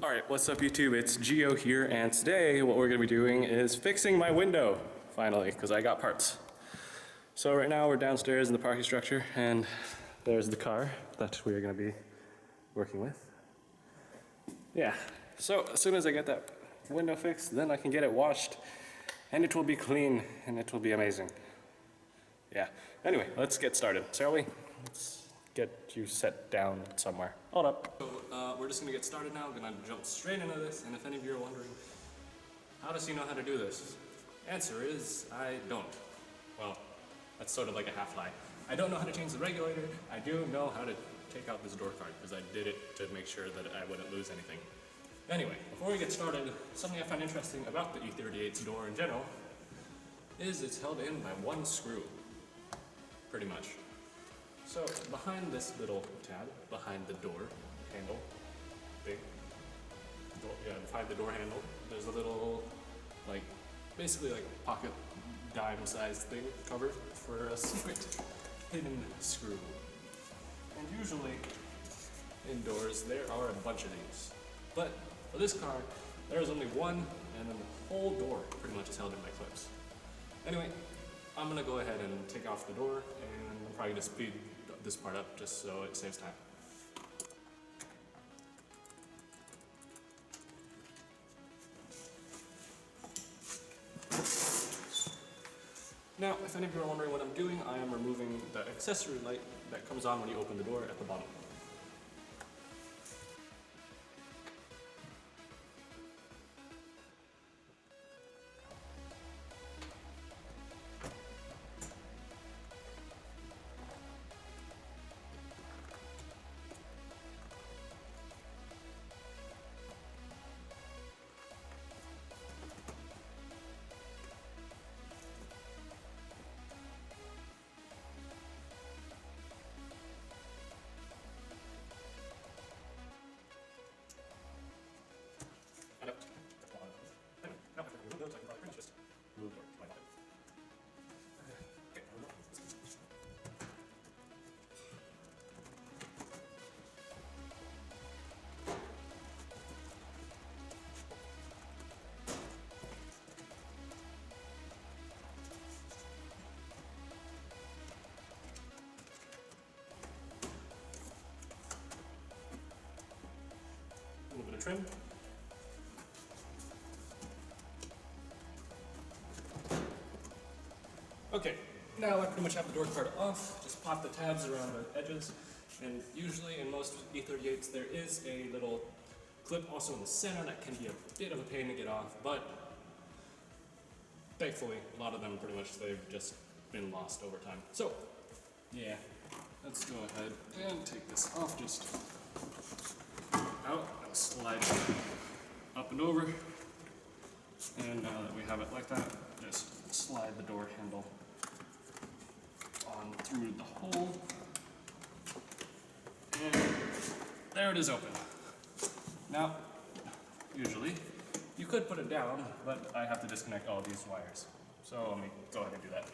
Alright, what's up YouTube? It's Gio here, and today what we're going to be doing is fixing my window, finally, because I got parts. So right now we're downstairs in the parking structure, and there's the car that we're going to be working with. Yeah, so as soon as I get that window fixed, then I can get it washed, and it will be clean, and it will be amazing. Yeah, anyway, let's get started, shall we? Let's get you set down somewhere. Hold up. So we're just gonna get started now. I'm gonna jump straight into this, and if any of you are wondering, how does he know how to do this? Answer is, I don't. Well, that's sort of like a half lie. I don't know how to change the regulator. I do know how to take out this door card, because I did it to make sure that I wouldn't lose anything. Anyway, before we get started, something I find interesting about the E38's door in general is it's held in by one screw, pretty much. So behind this little tab, behind the door handle thing, behind the door handle, there's a little, like, basically like pocket dime-sized thing covered for a secret hidden screw. And usually indoors there are a bunch of these, but for this car there is only one, and then the whole door pretty much is held in by clips. Anyway, I'm gonna go ahead and take off the door, and I'm probably gonna speed this part up just so it saves time. Now, if any of you are wondering what I'm doing, I am removing the accessory light that comes on when you open the door at the bottom. A little bit of trim. Okay, now I pretty much have the door card off. Just pop the tabs around the edges, and usually in most E38s there is a little clip also in the center that can be a bit of a pain to get off, but thankfully a lot of them pretty much they've just been lost over time. So yeah, let's go ahead and take this off just out and slide it up and over, and now that we have it like that, just slide the door handle on through the hole, and there it is open. Now, usually you could put it down, but I have to disconnect all these wires, so let me go ahead and do that.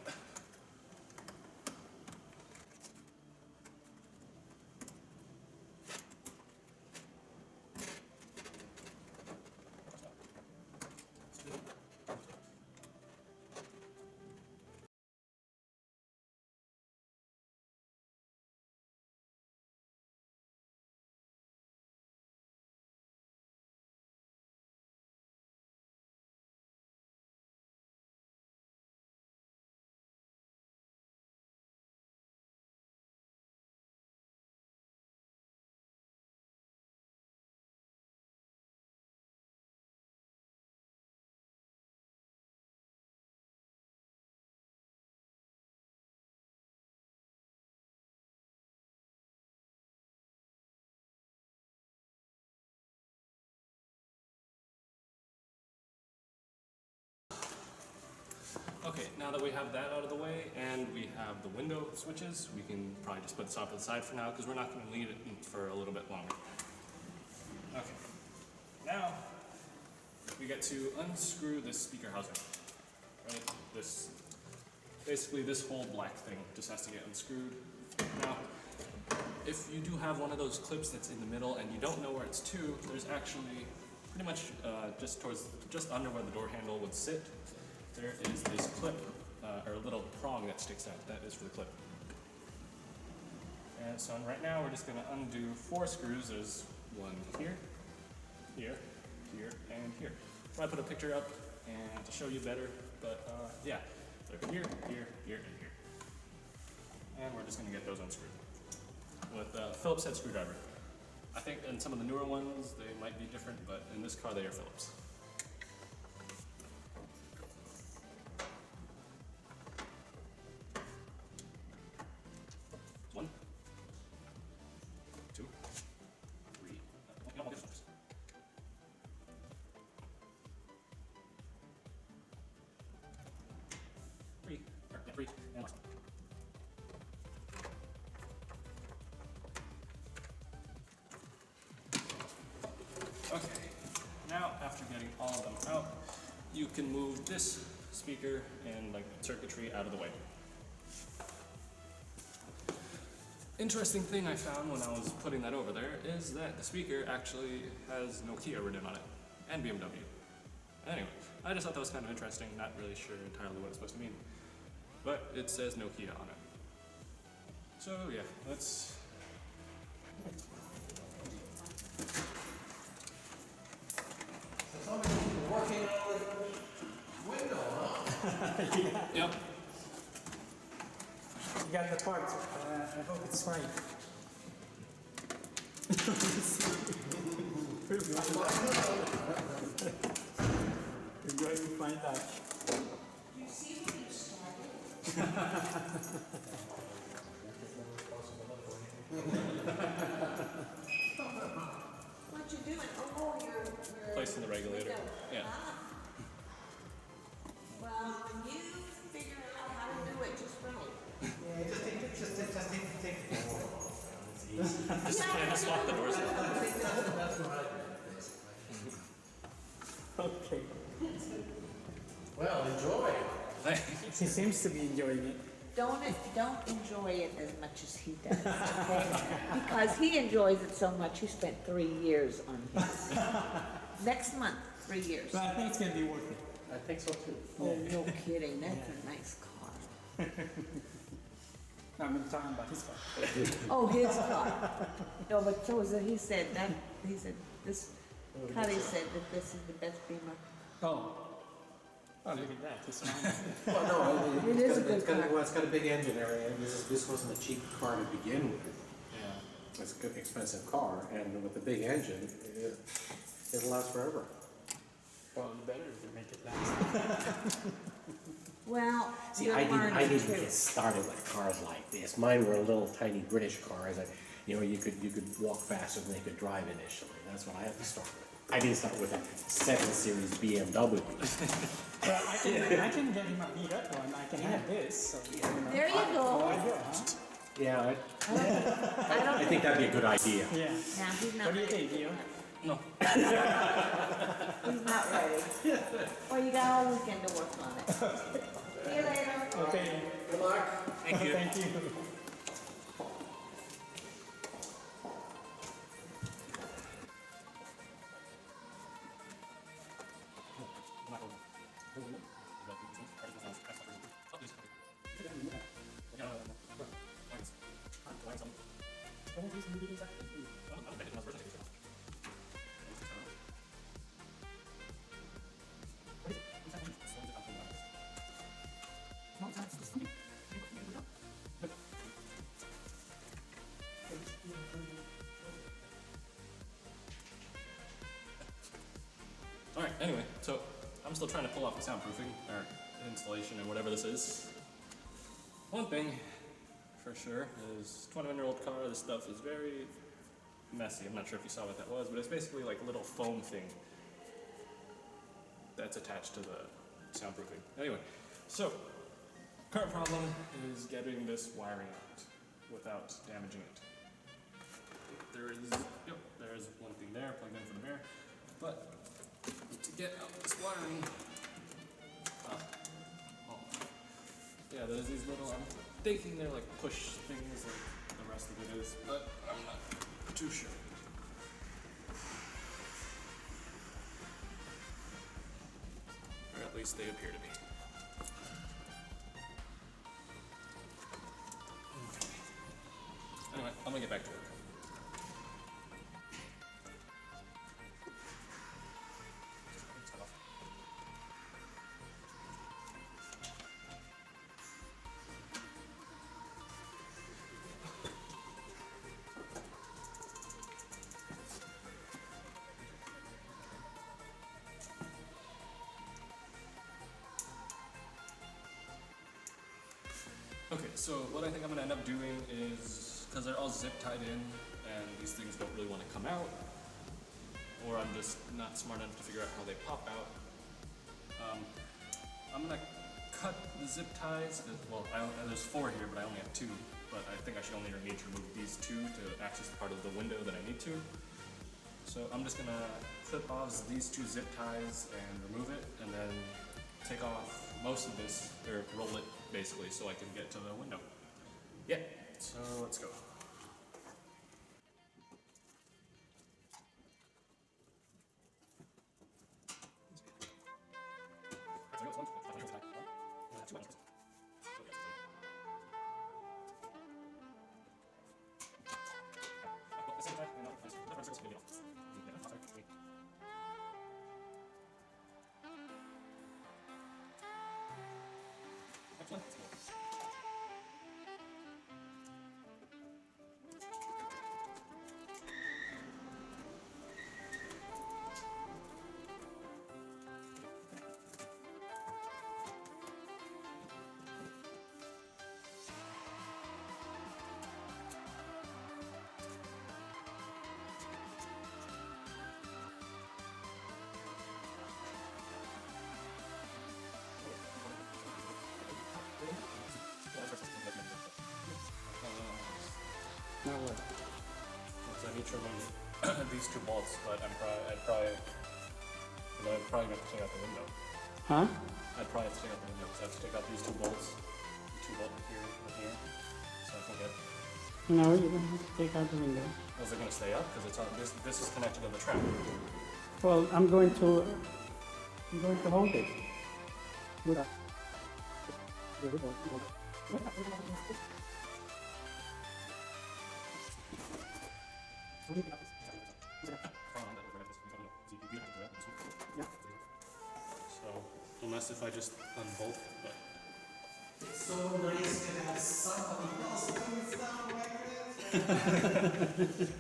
Okay, now that we have that out of the way and we have the window switches, we can probably just put this off to the side for now because we're not going to need it for a little bit longer. Okay, now we get to unscrew this speaker housing. Right? Basically this whole black thing just has to get unscrewed. Now, if you do have one of those clips that's in the middle and you don't know where it's to, there's actually pretty much just under where the door handle would sit, there is this clip, or a little prong that sticks out. That is for the clip. And so right now we're just going to undo 4 screws. There's one here, here, here, and here. I put a picture up and to show you better, but yeah, they're here, here, here, and here. And we're just going to get those unscrewed with a Phillips head screwdriver. I think in some of the newer ones they might be different, but in this car they are Phillips. One, two, three. Three, and last one. Okay, now after getting all of them out, you can move this speaker and like circuitry out of the way. Interesting thing I found when I was putting that over there is that the speaker actually has Nokia written on it, and BMW. Anyway, I just thought that was kind of interesting, not really sure entirely what it's supposed to mean, but it says Nokia on it. So yeah, let's... Working on the window, huh? Yeah. Yep. You got the parts. I hope it's fine. We're going to find out. You see what you started? What you doing? Oh, you're Placing the regulator. window. Yeah. Ah. Well, when you figure out how to do it just right. Yeah, just take it. Just lock the doors. That's what I did. Okay. Well, enjoy. He seems to be enjoying it. Don't enjoy it as much as he does, okay? Because he enjoys it so much, he spent 3 years on his. Next month, 3 years. But I think it's going to be worth it. I think so too. Oh, no kidding, that's a nice car. I'm talking about his car. Oh, his car. No, but so is it, he said, this, Cuddy said that this is the best Beamer. Oh. Oh, look at that. It's fine. Well, no, It is a good car. It's got a big engine area. This wasn't a cheap car to begin with. Yeah. It's a good, expensive car, and with a big engine, it'll last forever. Well, better to make it last. Well, See, you're I learning didn't too. get started with cars like this. Mine were little tiny British cars that, you know, you could walk faster than they could drive initially. That's what I had to start with. I didn't start with a 7 Series BMW. Well, I can get him a beat up one. I can have this. So, you know. There you go. Yeah, I don't I think that'd be a good idea. Yeah. Now, he's not What do you ready. think, Gio? No. He's not ready. Well, you got all weekend to work on it. See you later. Okay. Good luck. Thank you. Thank you. Alright, anyway, so I'm still trying to pull off the soundproofing, or installation, or whatever this is. One thing, for sure, is 21-year-old car, this stuff is very messy. I'm not sure if you saw what that was, but it's basically like a little foam thing that's attached to the soundproofing. Anyway, so, current problem is getting this wiring out without damaging it. There's one thing there, plugged in for the mirror, but to get out this wiring, yeah, there's these little, I'm thinking they're like push things, like the rest of it is, but I'm not too sure. Or at least they appear to be. Okay. Anyway, I'm gonna get back to work. Okay, so what I think I'm gonna end up doing is, because they're all zip tied in and these things don't really want to come out, or I'm just not smart enough to figure out how they pop out, I'm gonna cut the zip ties. Well, there's 4 here, but I only have 2, but I think I should only need to remove these 2 to access the part of the window that I need to. So I'm just gonna clip off these 2 zip ties and remove it, and then take off most of this, or roll it basically, so I can get to the window. Yeah, so let's go. Now what? So I need to remove these 2 bolts, but I'm probably gonna have to take out the window. Huh? I'd probably have to take out the window, because I have to take out these 2 bolts. 2 bolts here and here, so I can get. No, you don't have to take out the window. Is it gonna stay up? Because it's on. This is connected to the trap. Well, I'm going to hold it. Good. So, unless if I just unbolt it, but. It's so nice to have somebody else doing sound like this.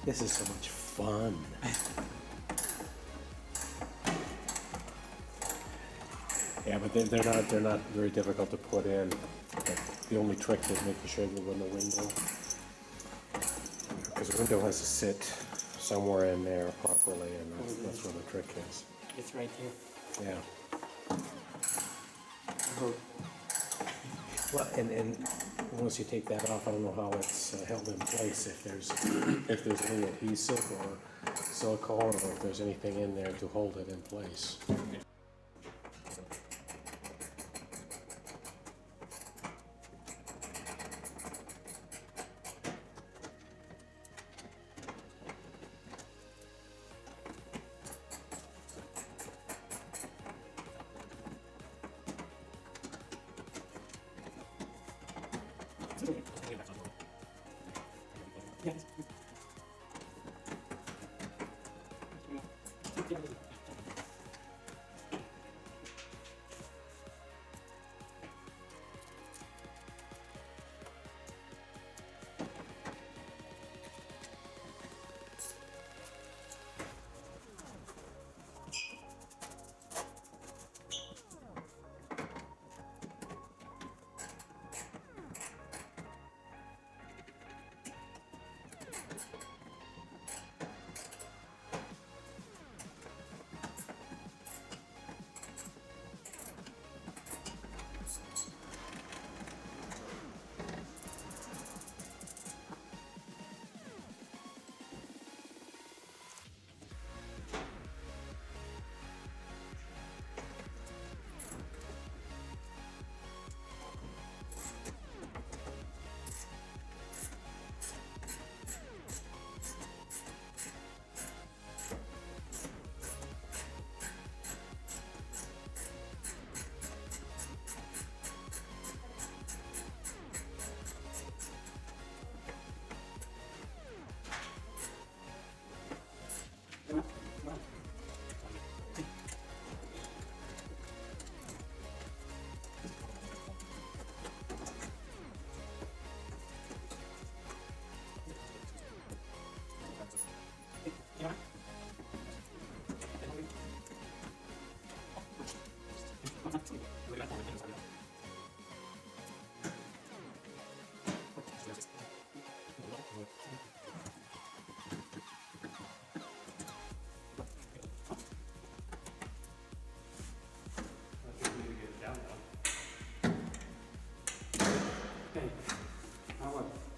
This is so much fun. Yeah, but they're not very difficult to put in. But the only trick is making sure that when the window, because the window has to sit somewhere in there properly, and that's where the trick is. It's right here. Yeah. Well, and once you take that off, I don't know how it's held in place, if there's any adhesive or silicone, or if there's anything in there to hold it in place.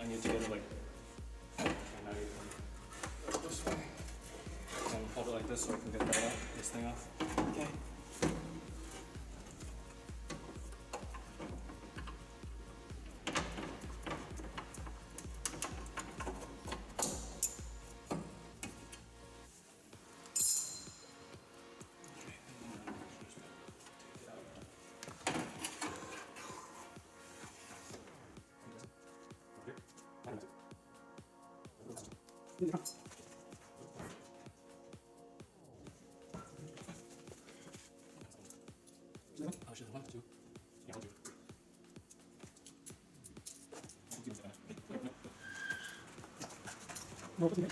I need to get it like, okay, now you can go this way. And hold it like this so I can get that off, this thing off. Okay. Oh shit, one, two. Yeah, one, two.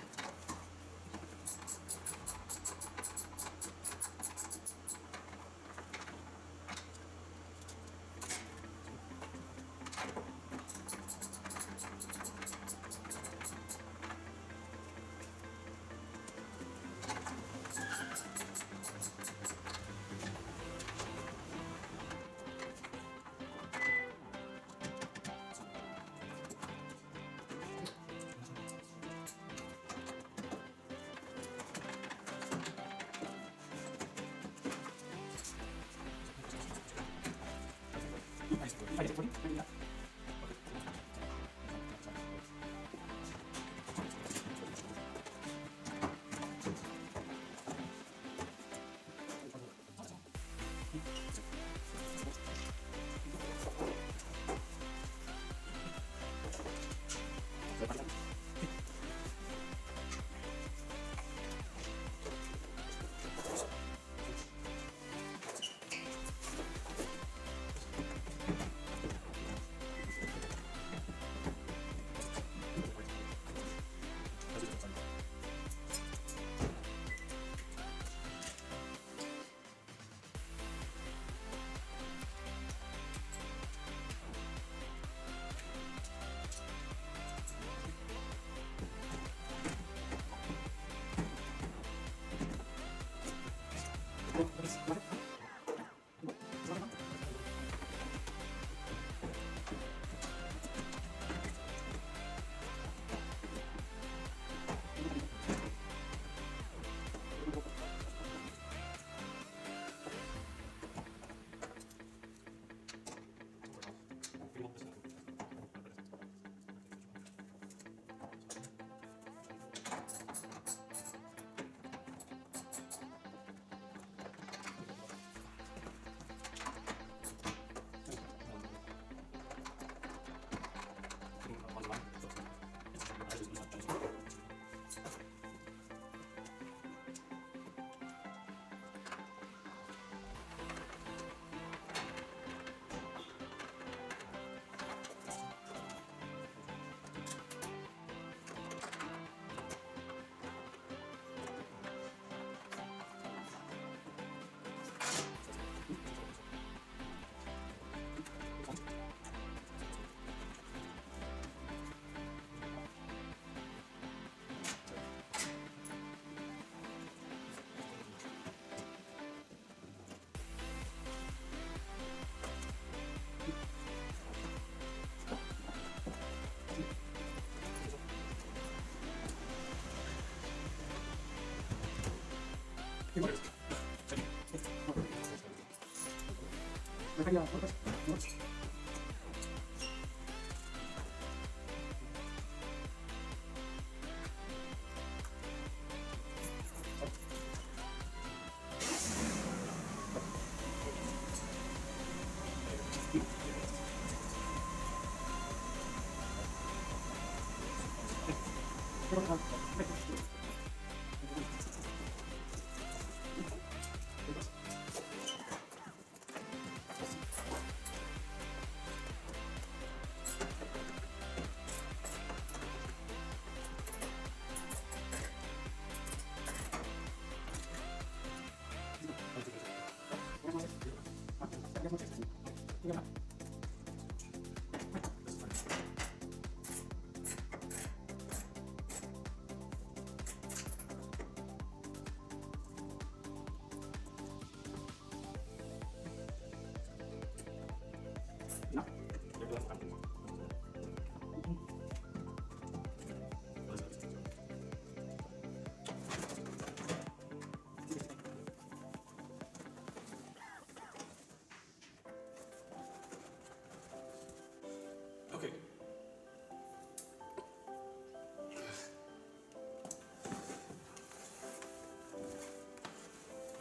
Okay.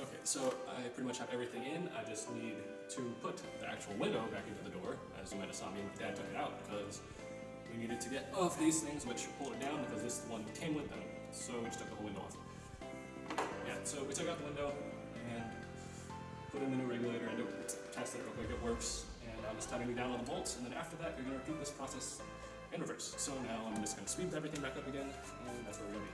Okay, so I pretty much have everything in. I just need to put the actual window back into the door, as you might have saw me and Dad took it out because we needed to get off these things which pull it down because this one came with them. So we just took the whole window off. Yeah, so we took out the window and put in the new regulator and test it real quick, it works. And I'm just tightening down all the bolts, and then after that you're gonna repeat this process in reverse. So now I'm just gonna speed everything back up again, and that's where we're gonna be.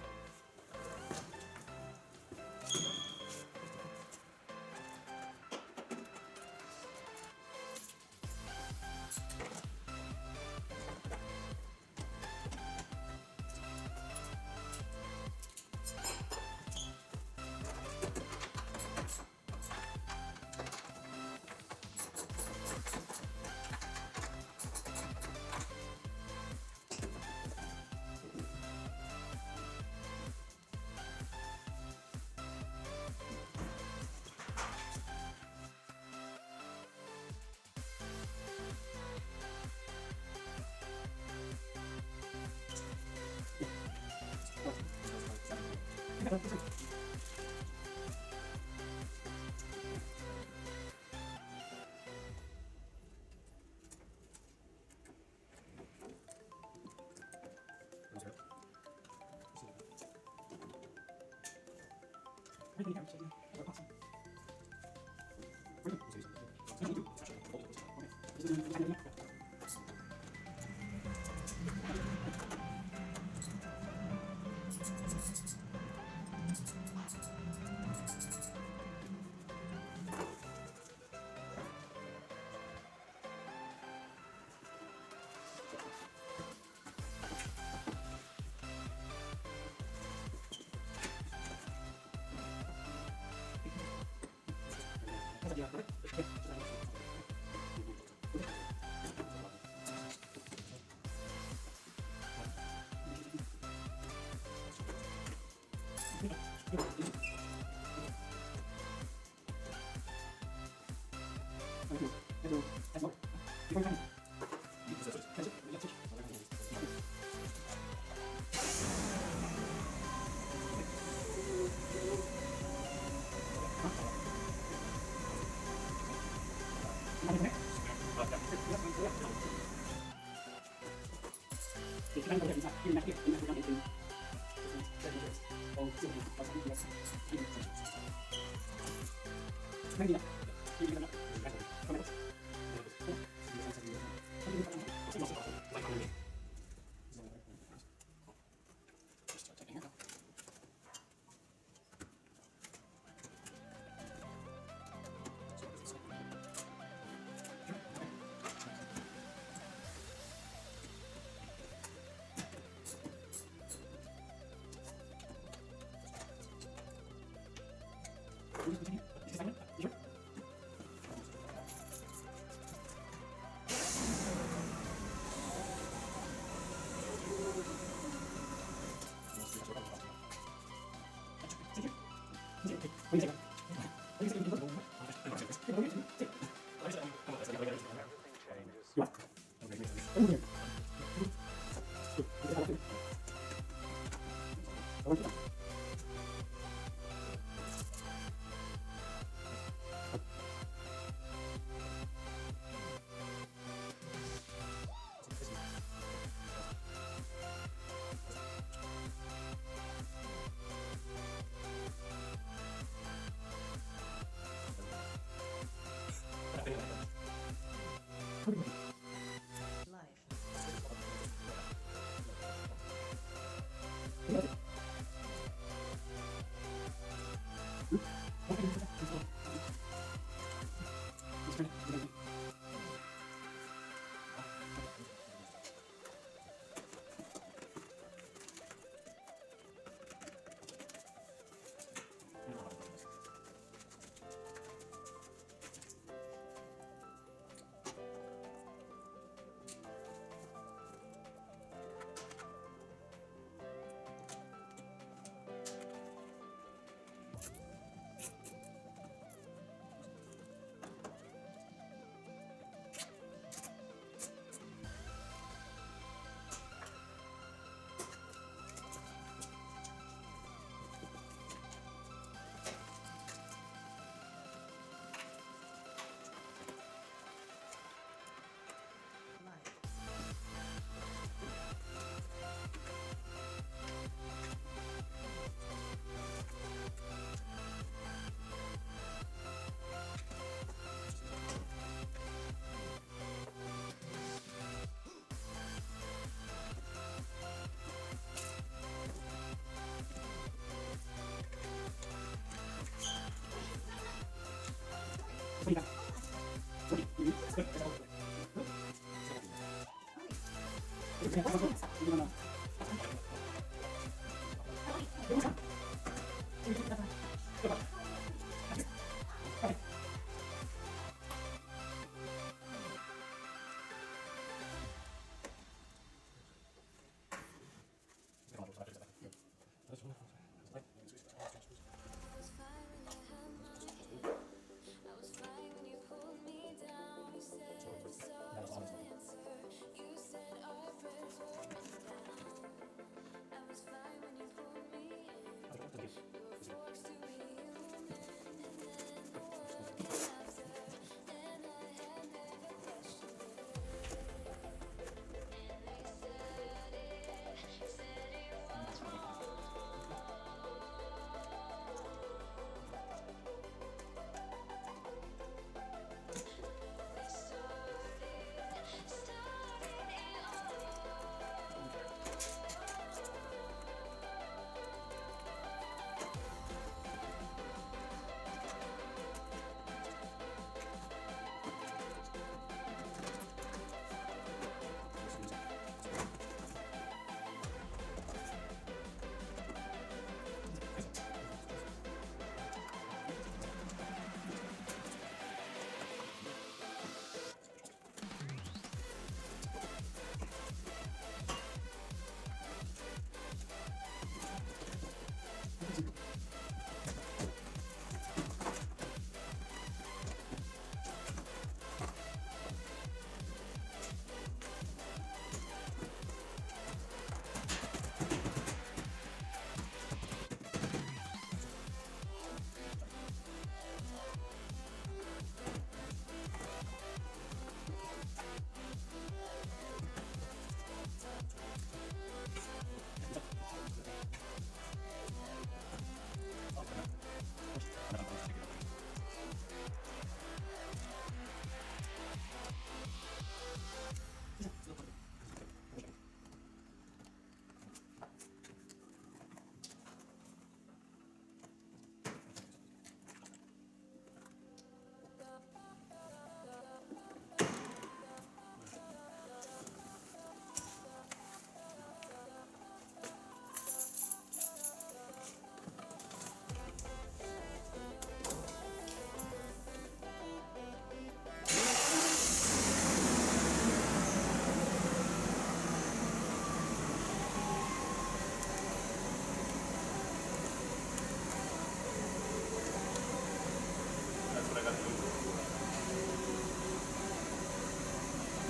One second.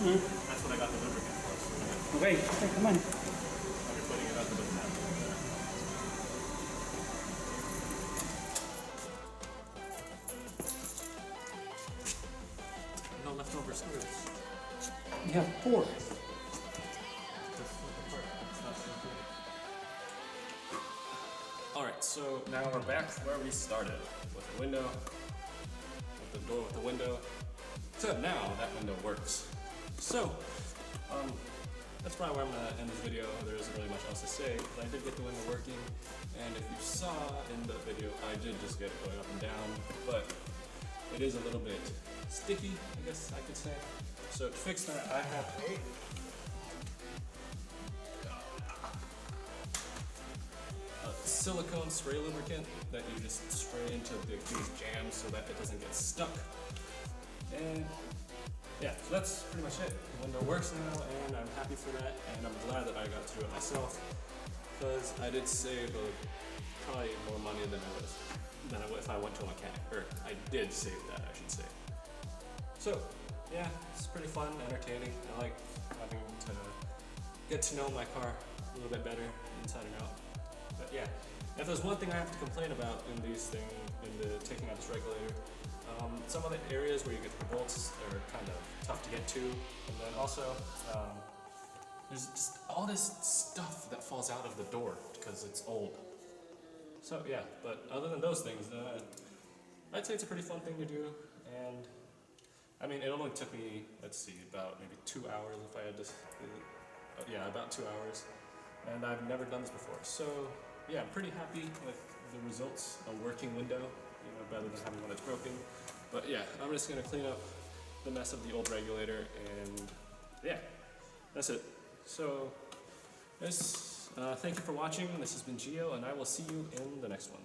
That's what I got the lubricant for. Wait, okay, come on. You're putting it under the tap there. No leftover screws. You have 4. Alright, so now we're back where we started. With the window. With the door with the window. Except now that window works. So, that's probably where I'm gonna end this video. There isn't really much else to say, but I did get the window working, and if you saw in the video, I did just get it going up and down, but it is a little bit sticky, I guess I could say. So to fix that, I have a silicone spray lubricant that you just spray into these jams so that it doesn't get stuck. And yeah, so that's pretty much it. The window works now, and I'm happy for that, and I'm glad that I got to do it myself, because I did save probably more money than I would if I went to a mechanic, or I did save that, I should say. So yeah, it's pretty fun, entertaining. I like having to get to know my car a little bit better inside and out. But yeah, if there's one thing I have to complain about in taking out this regulator, some of the areas where you get the bolts are kind of tough to get to, and then also there's just all this stuff that falls out of the door because it's old. So yeah, but other than those things, I'd say it's a pretty fun thing to do, and I mean, it only took me, let's see, about maybe 2 hours if I had to, yeah, about 2 hours, and I've never done this before. So yeah, I'm pretty happy with the results. A working window, you know, better than having one that's broken. But yeah, I'm just gonna clean up the mess of the old regulator, and yeah, that's it. So thank you for watching. This has been Gio, and I will see you in the next one.